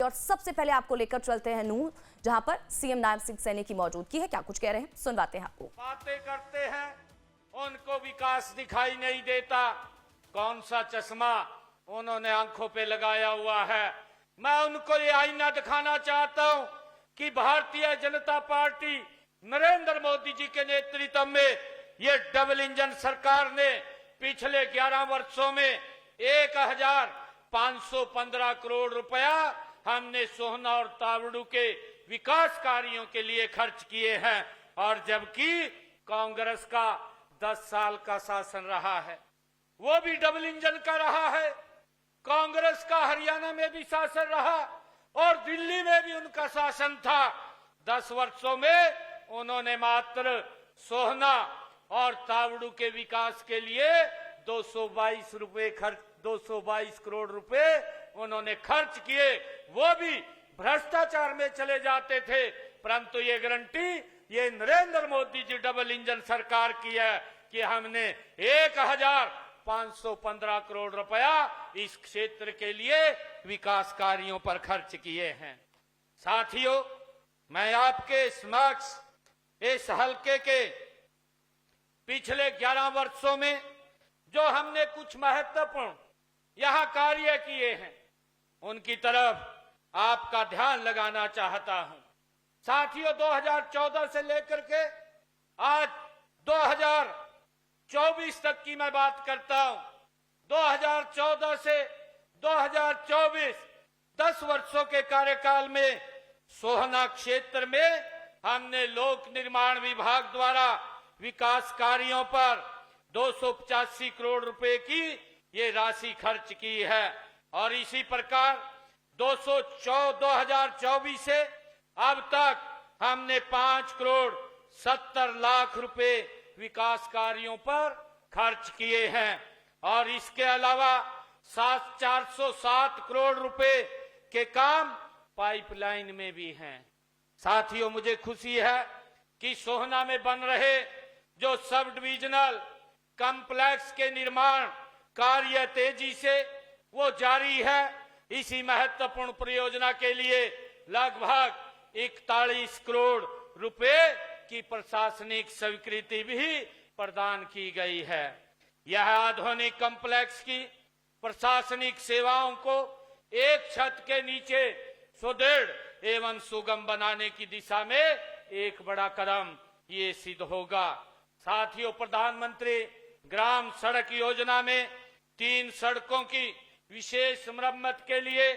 और सबसे पहले आपको लेकर चलते हैं नूंह, जहां पर सीएम नायब सिंह सैनी की मौजूदगी है। क्या कुछ कह रहे हैं, सुनवाते हैं आपको। बातें करते हैं, उनको विकास दिखाई नहीं देता। कौन सा चश्मा उन्होंने आंखों पे लगाया हुआ है। मैं उनको ये आईना दिखाना चाहता हूं कि भारतीय जनता पार्टी नरेंद्र मोदी जी के नेतृत्व में ये डबल इंजन सरकार ने पिछले 11 वर्षों में 1515 करोड़ रुपया हमने सोहना और तावड़ू के विकास कार्यों के लिए खर्च किए हैं। और जबकि कांग्रेस का 10 साल का शासन रहा है, वो भी डबल इंजन का रहा है। कांग्रेस का हरियाणा में भी शासन रहा और दिल्ली में भी उनका शासन था। 10 वर्षों में उन्होंने मात्र सोहना और तावड़ू के विकास के लिए 222 करोड़ रुपए उन्होंने खर्च किए। वो भी भ्रष्टाचार में चले जाते थे, परंतु ये गारंटी ये नरेंद्र मोदी जी डबल इंजन सरकार की है कि हमने 1515 करोड़ रुपया इस क्षेत्र के लिए विकास कार्यों पर खर्च किए हैं। साथियों, मैं आपके समक्ष इस हलके के पिछले 11 वर्षों में जो हमने कुछ महत्वपूर्ण यहां कार्य किए हैं, उनकी तरफ आपका ध्यान लगाना चाहता हूं। साथियों, 2014 से लेकर के आज 2024 तक की मैं बात करता हूं। 2014 से 2024 10 वर्षों के कार्यकाल में सोहना क्षेत्र में हमने लोक निर्माण विभाग द्वारा विकास कार्यों पर 285 करोड़ रुपए की ये राशि खर्च की है। और इसी प्रकार 2024 से अब तक हमने 5 करोड़ 70 लाख रुपए विकास कार्यों पर खर्च किए हैं। और इसके अलावा 407 करोड़ रुपए के काम पाइपलाइन में भी हैं। साथियों, मुझे खुशी है कि सोहना में बन रहे जो सब डिविजनल कॉम्प्लेक्स के निर्माण कार्य तेजी से वो जारी है। इसी महत्वपूर्ण परियोजना के लिए लगभग 41 करोड़ रुपए की प्रशासनिक स्वीकृति भी प्रदान की गई है। यह आधुनिक कॉम्प्लेक्स की प्रशासनिक सेवाओं को एक छत के नीचे सुदृढ़ एवं सुगम बनाने की दिशा में एक बड़ा कदम ये सिद्ध होगा। साथियों, प्रधानमंत्री ग्राम सड़क योजना में 3 सड़कों की विशेष मरम्मत के लिए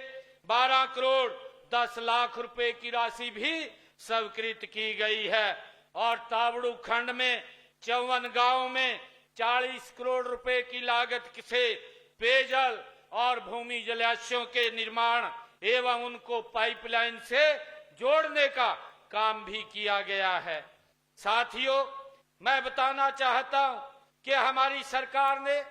12 करोड़ 10 लाख रुपए की राशि भी स्वीकृत की गई है। और तावड़ू खंड में 54 गांवों में 40 करोड़ रुपए की लागत से पेयजल और भूमि जलाशयों के निर्माण एवं उनको पाइपलाइन से जोड़ने का काम भी किया गया है। साथियों, मैं बताना चाहता हूं कि हमारी सरकार ने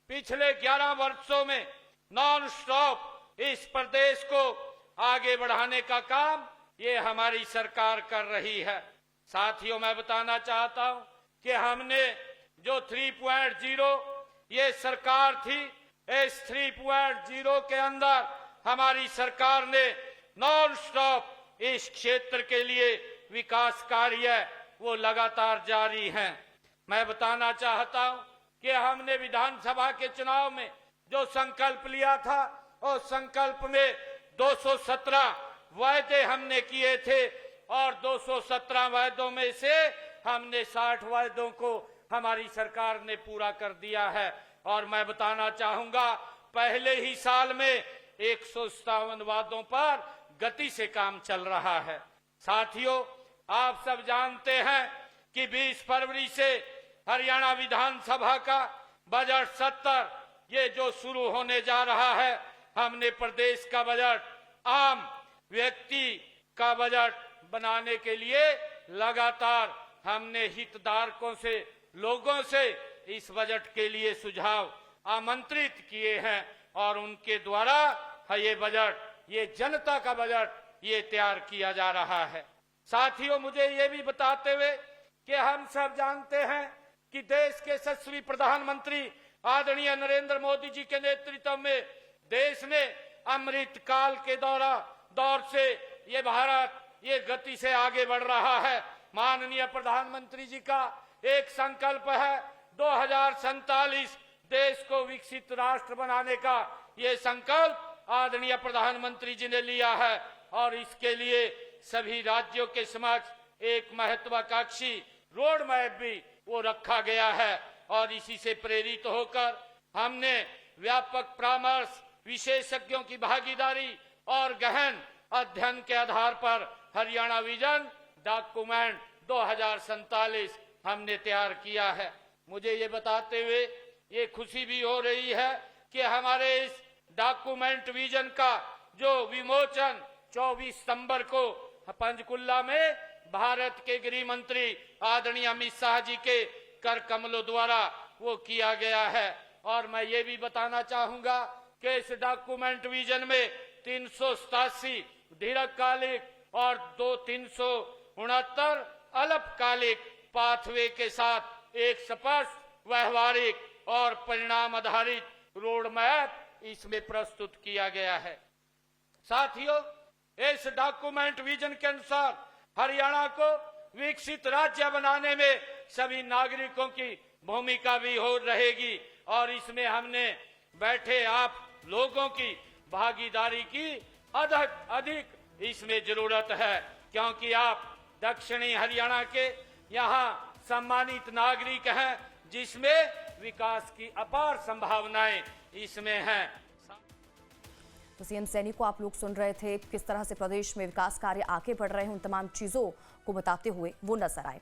पिछले 11 वर्षों में नॉन स्टॉप इस प्रदेश को आगे बढ़ाने का काम ये हमारी सरकार कर रही है। साथियों, मैं बताना चाहता हूं कि हमने जो 3.0 ये सरकार थी, इस 3.0 के अंदर हमारी सरकार ने नॉन स्टॉप इस क्षेत्र के लिए विकास कार्य वो लगातार जारी हैं। मैं बताना चाहता हूं कि हमने विधानसभा के चुनाव में जो संकल्प लिया था, और संकल्प में 217 वायदे हमने किए थे और 217 वायदों में से हमने 60 वायदों को हमारी सरकार ने पूरा कर दिया है। और मैं बताना चाहूंगा, पहले ही साल में 157 वादों पर गति से काम चल रहा है। साथियों, आप सब जानते हैं कि 20 फरवरी से हरियाणा विधानसभा का बजट सत्र ये जो शुरू होने जा रहा है, हमने प्रदेश का बजट आम व्यक्ति का बजट बनाने के लिए लगातार हमने हितधारकों से, लोगों से इस बजट के लिए सुझाव आमंत्रित किए हैं और उनके द्वारा ये बजट, ये जनता का बजट ये तैयार किया जा रहा है। साथियों, मुझे ये भी बताते हुए कि हम सब जानते हैं कि देश के यशस्वी प्रधानमंत्री आदरणीय नरेंद्र मोदी जी के नेतृत्व में देश ने अमृत काल के दौर से ये भारत ये गति से आगे बढ़ रहा है। माननीय प्रधानमंत्री जी का एक संकल्प है 2047 देश को विकसित राष्ट्र बनाने का, ये संकल्प आदरणीय प्रधानमंत्री जी ने लिया है और इसके लिए सभी राज्यों के समक्ष एक महत्वाकांक्षी रोड मैप भी वो रखा गया है और इसी से प्रेरित होकर हमने व्यापक परामर्श, विशेषज्ञों की भागीदारी और गहन अध्ययन के आधार पर हरियाणा विजन डॉक्यूमेंट 2047 हमने तैयार किया है। मुझे ये बताते हुए ये खुशी भी हो रही है कि हमारे इस डॉक्यूमेंट विजन का जो विमोचन 24 सितंबर को पंचकुला में भारत के गृह मंत्री आदरणीय अमित शाह जी के कर कमलों द्वारा वो किया गया है। और मैं ये भी बताना चाहूंगा कि इस डॉक्यूमेंट विजन में 387 दीर्घकालिक और 369 अल्पकालिक पाथवे के साथ एक स्पष्ट, व्यवहारिक और परिणाम आधारित रोड मैप इसमें प्रस्तुत किया गया है। साथियों, इस डॉक्यूमेंट विजन के अनुसार हरियाणा को विकसित राज्य बनाने में सभी नागरिकों की भूमिका भी हो रहेगी और इसमें हमने बैठे आप लोगों की भागीदारी की अधिक इसमें जरूरत है, क्योंकि आप दक्षिणी हरियाणा के यहाँ सम्मानित नागरिक हैं जिसमें विकास की अपार संभावनाएं इसमें हैं। तो सीएम सैनी को आप लोग सुन रहे थे, किस तरह से प्रदेश में विकास कार्य आगे बढ़ रहे हैं, उन तमाम चीजों को बताते हुए वो नजर आए।